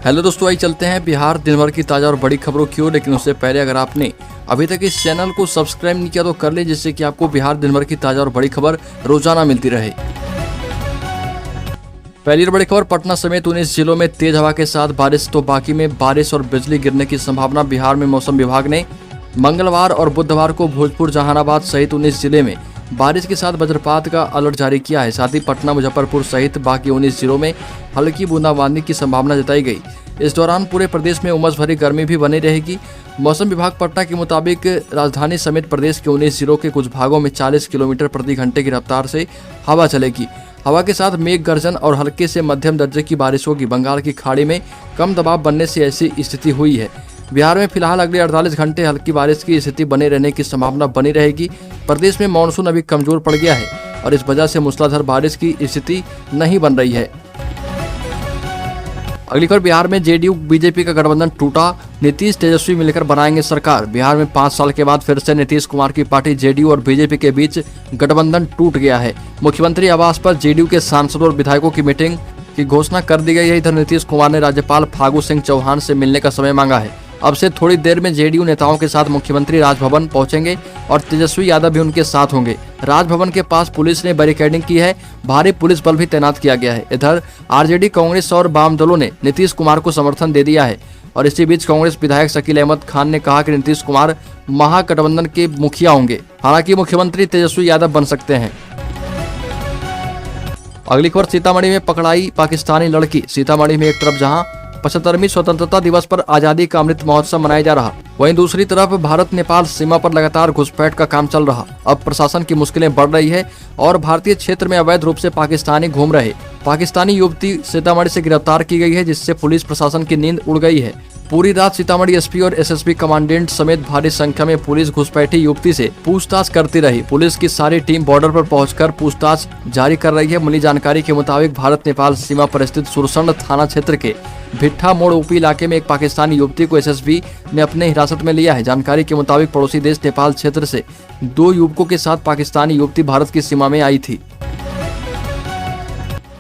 Hello दोस्तों, आई चलते हैं बिहार दिन भर की ताज़ा और बड़ी खबरों की ओर। लेकिन उससे पहले अगर आपने अभी तक इस चैनल को सब्सक्राइब नहीं किया तो कर ले, जिससे कि आपको बिहार दिन भर की ताज़ा और बड़ी खबर रोजाना मिलती रहे। पहली बड़ी खबर, पटना समेत 19 जिलों में तेज हवा के साथ बारिश, तो बाकी में बारिश और बिजली गिरने की संभावना। बिहार में मौसम विभाग ने मंगलवार और बुधवार को भोजपुर, जहानाबाद सहित 19 जिले में बारिश के साथ वज्रपात का अलर्ट जारी किया है। साथ ही पटना, मुजफ्फरपुर सहित बाकी 19 जिलों में हल्की बूंदाबांदी की संभावना जताई गई। इस दौरान पूरे प्रदेश में उमस भरी गर्मी भी बनी रहेगी। मौसम विभाग पटना के मुताबिक राजधानी समेत प्रदेश के 19 जिलों के कुछ भागों में 40 किलोमीटर प्रति घंटे की रफ्तार से हवा चलेगी। हवा के साथ मेघ गर्जन और हल्के से मध्यम दर्जे की बारिश होगी। बंगाल की खाड़ी में कम दबाव बनने से ऐसी स्थिति हुई है। बिहार में फिलहाल अगले 48 घंटे हल्की बारिश की स्थिति बने रहने की संभावना बनी रहेगी। प्रदेश में मानसून अभी कमजोर पड़ गया है और इस वजह से मूसलाधार बारिश की स्थिति नहीं बन रही है। अगली खबर, बिहार में जेडीयू बीजेपी का गठबंधन टूटा, नीतीश तेजस्वी मिलकर बनाएंगे सरकार। बिहार में 5 साल के बाद फिर से नीतीश कुमार की पार्टी जेडीयू और बीजेपी के बीच गठबंधन टूट गया है। मुख्यमंत्री आवास पर जेडीयू के सांसदों और विधायकों की मीटिंग की घोषणा कर दी गई है। इधर नीतीश कुमार ने राज्यपाल फागू सिंह चौहान से मिलने का समय मांगा है। अब से थोड़ी देर में जेडीयू नेताओं के साथ मुख्यमंत्री राजभवन पहुंचेंगे और तेजस्वी यादव भी उनके साथ होंगे। राजभवन के पास पुलिस ने बैरिकेडिंग की है, भारी पुलिस बल भी तैनात किया गया है। इधर आरजेडी, कांग्रेस और वाम दलों ने नीतीश कुमार को समर्थन दे दिया है और इसी बीच कांग्रेस विधायक शकील अहमद खान ने कहा कि नीतीश कुमार महागठबंधन के मुखिया होंगे। हालांकि मुख्यमंत्री तेजस्वी यादव बन सकते हैं। अगली खबर, सीतामढ़ी में पकड़ाई पाकिस्तानी लड़की। सीतामढ़ी में एक तरफ जहां 75वीं स्वतंत्रता दिवस पर आजादी का अमृत महोत्सव मनाया जा रहा, वहीं दूसरी तरफ भारत नेपाल सीमा पर लगातार घुसपैठ का काम चल रहा। अब प्रशासन की मुश्किलें बढ़ रही है और भारतीय क्षेत्र में अवैध रूप से पाकिस्तानी घूम रहे पाकिस्तानी युवती सीतामढ़ी से गिरफ्तार की गई है, जिससे पुलिस प्रशासन की नींद उड़ गई है। पूरी रात सीतामढ़ी एसपी और एसएसबी कमांडेंट समेत भारी संख्या में पुलिस घुसपैठी युवती से पूछताछ करती रही। पुलिस की सारी टीम बॉर्डर पर पहुंचकर पूछताछ जारी कर रही है। मिली जानकारी के मुताबिक भारत नेपाल सीमा पर स्थित सुरसंड थाना क्षेत्र के भिट्ठा मोड़ ऊपी इलाके में एक पाकिस्तानी युवती को एसएसबी ने अपने हिरासत में लिया है। जानकारी के मुताबिक पड़ोसी देश नेपाल क्षेत्र से 2 युवकों के साथ पाकिस्तानी युवती भारत की सीमा में आई थी।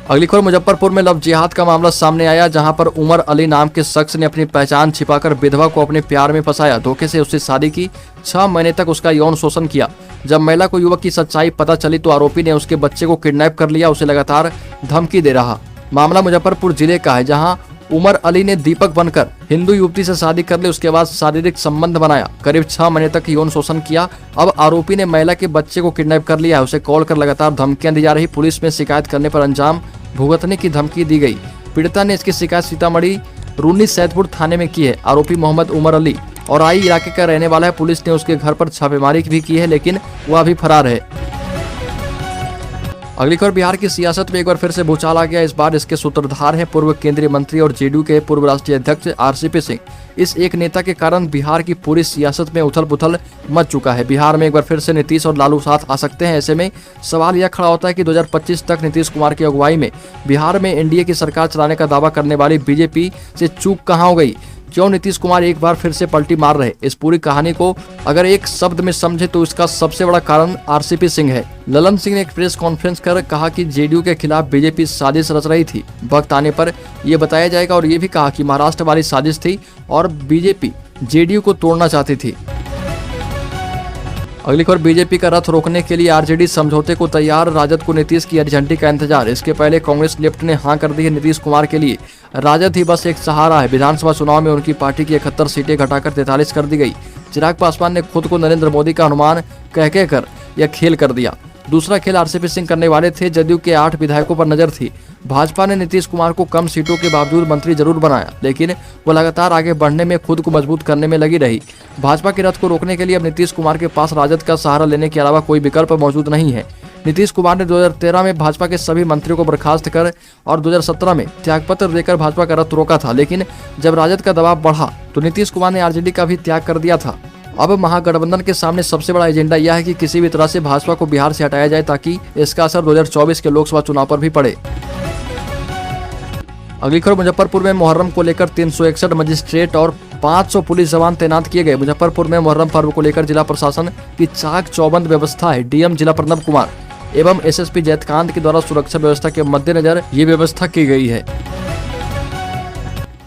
अगली खबर, मुजफ्फरपुर में लव जिहाद का मामला सामने आया, जहां पर उमर अली नाम के शख्स ने अपनी पहचान छिपाकर विधवा को अपने प्यार में फंसाया। धोखे से उससे शादी की, 6 महीने तक उसका यौन शोषण किया। जब महिला को युवक की सच्चाई पता चली तो आरोपी ने उसके बच्चे को किडनैप कर लिया, उसे लगातार धमकी दे रहा। मामला मुजफ्फरपुर जिले का है, जहाँ उमर अली ने दीपक बनकर हिंदू युवती से शादी कर ली, उसके बाद शारीरिक संबंध बनाया, करीब 6 महीने तक यौन शोषण किया। अब आरोपी ने महिला के बच्चे को किडनैप कर लिया है, उसे कॉल कर लगातार धमकियां दी जा रही। पुलिस में शिकायत करने पर अंजाम भुगतने की धमकी दी गई। पीड़िता ने इसकी शिकायत सीतामढ़ी रूनी सैदपुर थाने में की है। आरोपी मोहम्मद उमर अली और आई इलाके का रहने वाला है। पुलिस ने उसके घर पर छापेमारी भी की है, लेकिन वह अभी फरार है। अगली खबर, बिहार की सियासत में एक बार फिर से भूचाल आ गया। इस बार इसके सूत्रधार हैं पूर्व केंद्रीय मंत्री और जेडीयू के पूर्व राष्ट्रीय अध्यक्ष आरसीपी सिंह। इस एक नेता के कारण बिहार की पूरी सियासत में उथल पुथल मच चुका है। बिहार में एक बार फिर से नीतीश और लालू साथ आ सकते हैं। ऐसे में सवाल यह खड़ा होता है कि 2025 तक नीतीश कुमार की अगुवाई में बिहार में एनडीए की सरकार चलाने का दावा करने वाली बीजेपी से चूक कहाँ हो गई। क्यों नीतीश कुमार एक बार फिर से पलटी मार रहे। इस पूरी कहानी को अगर एक शब्द में समझे तो इसका सबसे बड़ा कारण आरसीपी सिंह है। ललन सिंह ने एक प्रेस कॉन्फ्रेंस कर कहा कि जेडीयू के खिलाफ बीजेपी साजिश रच रही थी। वक्त आने पर यह बताया जाएगा, और ये भी कहा कि महाराष्ट्र वाली साजिश थी और बीजेपी जेडीयू को तोड़ना चाहती थी। अगली खबर, बीजेपी का रथ रोकने के लिए आरजेडी समझौते को तैयार, राजद को नीतीश की हरी झंडी का इंतजार। इसके पहले कांग्रेस लेफ्ट ने हां कर दी है नीतीश कुमार के लिए। राजद ही बस एक सहारा है। विधानसभा चुनाव में उनकी पार्टी की 71 सीटें घटाकर 43 कर दी गई। चिराग पासवान ने खुद को नरेंद्र मोदी का अनुमान कह कर यह खेल कर दिया। दूसरा खेल आरसीपी सिंह करने वाले थे। जदयू के 8 विधायकों पर नजर थी। भाजपा ने नीतीश कुमार को कम सीटों के बावजूद मंत्री जरूर बनाया, लेकिन वो लगातार आगे बढ़ने में, खुद को मजबूत करने में लगी रही। भाजपा के रथ को रोकने के लिए अब नीतीश कुमार के पास राजद का सहारा लेने के अलावा कोई विकल्प मौजूद नहीं है। नीतीश कुमार ने 2013 में भाजपा के सभी मंत्रियों को बर्खास्त कर और 2017 में त्यागपत्र देकर भाजपा का रथ रोका था, लेकिन जब राजद का दबाव बढ़ा तो नीतीश कुमार ने आरजेडी का भी त्याग कर दिया था। अब महागठबंधन के सामने सबसे बड़ा एजेंडा यह है कि किसी भी तरह से भाजपा को बिहार से हटाया जाए, ताकि इसका असर 2024 के लोकसभा चुनाव पर भी पड़े। अगली खबर, मुजफ्फरपुर में मुहर्रम को लेकर 361 मजिस्ट्रेट और 500 पुलिस जवान तैनात किए गए। मुजफ्फरपुर में मुहर्रम पर्व को लेकर जिला प्रशासन की चाक चौबंद व्यवस्था है। डीएम जिला प्रणब कुमार एवं एसएसपी जयकांत के द्वारा सुरक्षा व्यवस्था के मद्देनजर ये व्यवस्था की गई है।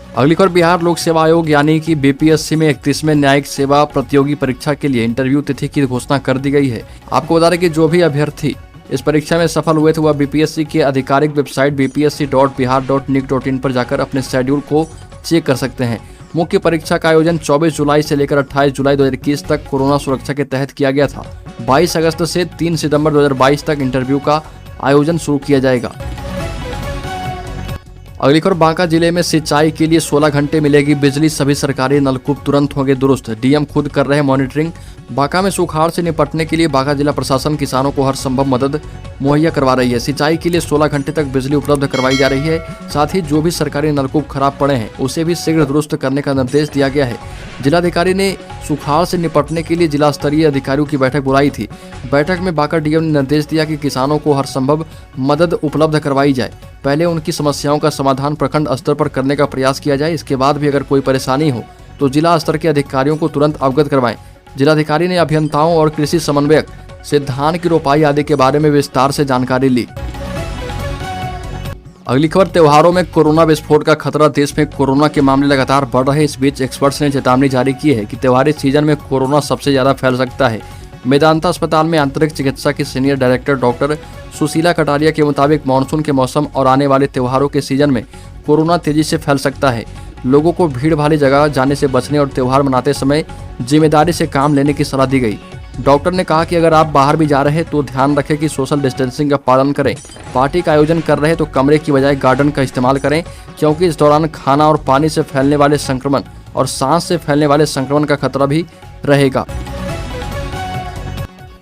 अगली खबर, बिहार लोक सेवा आयोग यानी कि बीपीएससी में 31वें न्यायिक सेवा प्रतियोगी परीक्षा के लिए इंटरव्यू तिथि की घोषणा कर दी गई है। आपको बता दें कि जो भी अभ्यर्थी इस परीक्षा में सफल हुए थे वह बीपीएससी के आधिकारिक वेबसाइट bpsc.bihar.nic.in पर जाकर अपने शेड्यूल को चेक कर सकते हैं। मुख्य परीक्षा का आयोजन 24 जुलाई से लेकर 28 जुलाई 2021 तक कोरोना सुरक्षा के तहत किया गया था। 22 अगस्त से 3 सितंबर 2022 तक इंटरव्यू का आयोजन शुरू किया जाएगा। अगली खबर, बांका जिले में सिंचाई के लिए 16 घंटे मिलेगी बिजली, सभी सरकारी नलकूप तुरंत होंगे दुरुस्त, डीएम खुद कर रहे हैं मॉनिटरिंग। बांका में सुखाड़ से निपटने के लिए बांका जिला प्रशासन किसानों को हर संभव मदद मुहैया करवा रही है। सिंचाई के लिए 16 घंटे तक बिजली उपलब्ध करवाई जा रही है। साथ ही जो भी सरकारी नलकूप खराब पड़े हैं उसे भी शीघ्र दुरुस्त करने का निर्देश दिया गया है। जिलाधिकारी ने सुखाड़ से निपटने के लिए जिला स्तरीय अधिकारियों की बैठक बुलाई थी। बैठक में बांका डीएम ने निर्देश दिया कि किसानों को हर संभव मदद उपलब्ध करवाई जाए। पहले उनकी समस्याओं का समाधान प्रखंड स्तर पर करने का प्रयास किया जाए। इसके बाद भी अगर कोई परेशानी हो तो जिला स्तर के अधिकारियों को तुरंत अवगत करवाएं। जिलाधिकारी ने अभियंताओं और कृषि समन्वयक से धान की रोपाई आदि के बारे में विस्तार से जानकारी ली। अगली खबर, त्योहारों में कोरोना विस्फोट का खतरा, देश में कोरोना के मामले लगातार बढ़ रहे। इस बीच एक्सपर्ट्स ने चेतावनी जारी की है कि त्योहारी सीजन में कोरोना सबसे ज्यादा फैल सकता है। मेदांता अस्पताल में आंतरिक चिकित्सा की senior director doctor Sushila Kataria के मुताबिक मानसून के मौसम और आने वाले त्योहारों के सीजन में कोरोना तेजी से फैल सकता है। लोगों को भीड़ भारी जगह जाने से बचने और त्योहार मनाते समय जिम्मेदारी से काम लेने की सलाह दी गई। डॉक्टर ने कहा कि अगर आप बाहर भी जा रहे हैं तो ध्यान रखें कि सोशल डिस्टेंसिंग का पालन करें। पार्टी का आयोजन कर रहे हैं तो कमरे की बजाय गार्डन का इस्तेमाल करें, क्योंकि इस दौरान खाना और पानी से फैलने वाले संक्रमण और सांस से फैलने वाले संक्रमण का खतरा भी रहेगा।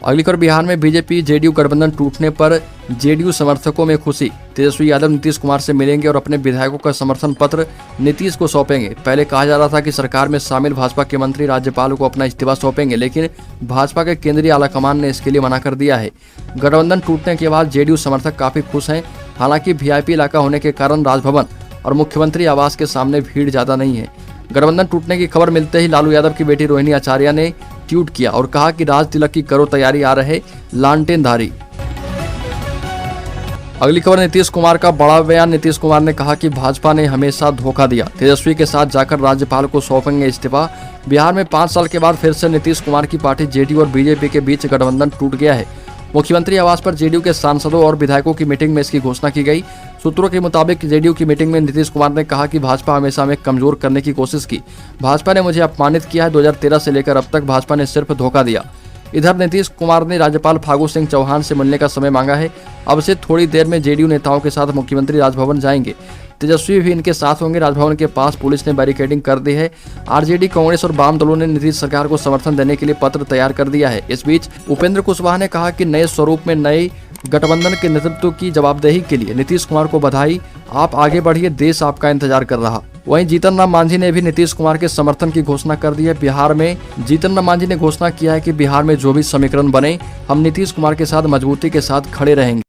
अगली खबर, बिहार में बीजेपी जेडीयू गठबंधन टूटने पर जेडीयू समर्थकों में खुशी। तेजस्वी यादव नीतीश कुमार से मिलेंगे और अपने विधायकों का समर्थन पत्र नीतीश को सौंपेंगे। पहले कहा जा रहा था कि सरकार में शामिल भाजपा के मंत्री राज्यपाल को अपना इस्तीफा सौंपेंगे, लेकिन भाजपा के केंद्रीय आलाकमान ने इसके लिए मना कर दिया है। गठबंधन टूटने के बाद जेडीयू समर्थक काफी खुश हैं। हालांकि वीआईपी इलाका होने के कारण राजभवन और मुख्यमंत्री आवास के सामने भीड़ ज्यादा नहीं है। गठबंधन टूटने की खबर मिलते ही लालू यादव की बेटी रोहिणी आचार्य ने ट्वीट किया और कहा कि राज तिलक की करो तैयारी, आ रहे लालटेनधारी। अगली खबर, नीतीश कुमार का बड़ा बयान। नीतीश कुमार ने कहा कि भाजपा ने हमेशा धोखा दिया, तेजस्वी के साथ जाकर राज्यपाल को सौंपेंगे इस्तीफा। बिहार में 5 साल के बाद फिर से नीतीश कुमार की पार्टी जेडीयू और बीजेपी के बीच गठबंधन टूट गया है। मुख्यमंत्री आवास पर जेडीयू के सांसदों और विधायकों की मीटिंग में इसकी घोषणा की गई। सूत्रों के मुताबिक जेडीयू की मीटिंग में नीतीश कुमार ने कहा कि भाजपा हमेशा हमें कमजोर करने की कोशिश की। भाजपा ने मुझे अपमानित किया है। 2013 से लेकर अब तक भाजपा ने सिर्फ धोखा दिया। इधर नीतीश कुमार ने राज्यपाल फागू सिंह चौहान से मिलने का समय मांगा है। अब से थोड़ी देर में जेडीयू नेताओं के साथ मुख्यमंत्री राजभवन जाएंगे। तेजस्वी भी इनके साथ होंगे। राजभवन के पास पुलिस ने बैरिकेडिंग कर दी है। आरजेडी, कांग्रेस और वाम दलों ने नीतीश सरकार को समर्थन देने के लिए पत्र तैयार कर दिया है। इस बीच उपेंद्र कुशवाहा ने कहा कि नए स्वरूप में नए गठबंधन के नेतृत्व की जवाबदेही के लिए नीतीश कुमार को बधाई। आप आगे बढ़िए, देश आपका इंतजार कर रहा। वहीं जीतन राम मांझी ने भी नीतीश कुमार के समर्थन की घोषणा कर दी है। बिहार में जीतन राम मांझी ने घोषणा किया है कि बिहार में जो भी समीकरण बने, हम नीतीश कुमार के साथ मजबूती के साथ खड़े रहेंगे।